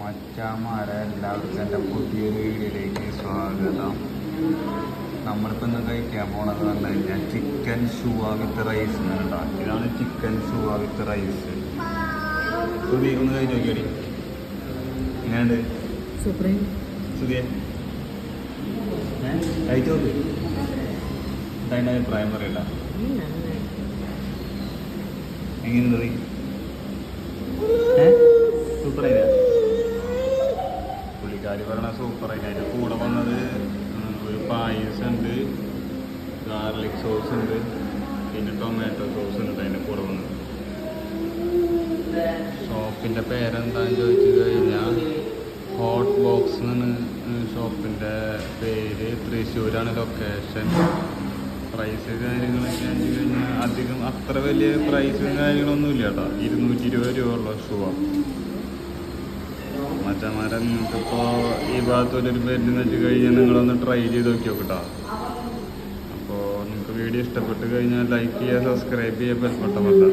മച്ചാമാരെ എല്ലാവർക്കും എൻ്റെ പുതിയൊരു വീഡിയോയിലേക്ക് സ്വാഗതം. നമ്മളിപ്പോൾ ഇന്ന് കഴിക്കാൻ പോണത് പറഞ്ഞു കഴിഞ്ഞാൽ ചിക്കൻ ഷുവ വിത്ത് റൈസ് കേട്ടോ. ഇതാണ് ചിക്കൻ ഷുവ വിത്ത് റൈസ്. സുധി ഒന്ന് കഴിച്ച് നോക്കിയടി, എങ്ങനെയുണ്ട്? സുധിയെ കഴിച്ചു നോക്ക്, എന്താ അഭിപ്രായം പറയണ്ട. എങ്ങനെയുണ്ട്? സൂപ്പറായില്ല? പുള്ളിക്കാരി പറയണ സൂപ്പറായില്ല. അതിൻ്റെ കൂടെ വന്നത് ഒരു പായസം ഉണ്ട്, ഗാർലിക് സോസ് ഉണ്ട്, പിന്നെ ടൊമാറ്റോ സോസ് ഉണ്ട് അതിൻ്റെ കൂടെ വന്നത്. ഷോപ്പിൻ്റെ പേരെന്താണെന്ന് ചോദിച്ചു കഴിഞ്ഞാൽ ഹോട്ട് ബോക്സ് എന്നാണ് ഷോപ്പിൻ്റെ പേര്. തൃശ്ശൂരാണ് ലൊക്കേഷൻ. പ്രൈസ് കാര്യങ്ങളൊക്കെ ആണെന്ന് കഴിഞ്ഞാൽ അധികം അത്ര വലിയ പ്രൈസും കാര്യങ്ങളൊന്നും ഇല്ല കേട്ടോ. 220 രൂപ ഉള്ള ഷൂവാ. മറ്റന്മാരെ നിങ്ങൾക്കിപ്പോൾ ഈ ഭാഗത്തൊരു പേരിൽ വെച്ച് കഴിഞ്ഞാൽ നിങ്ങളൊന്ന് ട്രൈ ചെയ്ത് നോക്കി നോക്കട്ടോ. അപ്പോൾ നിങ്ങൾക്ക് വീഡിയോ ഇഷ്ടപ്പെട്ട് കഴിഞ്ഞാൽ ലൈക്ക് ചെയ്യുക, സബ്സ്ക്രൈബ് ചെയ്യുക, ബെൽ ബട്ടൺ അമർത്തുക.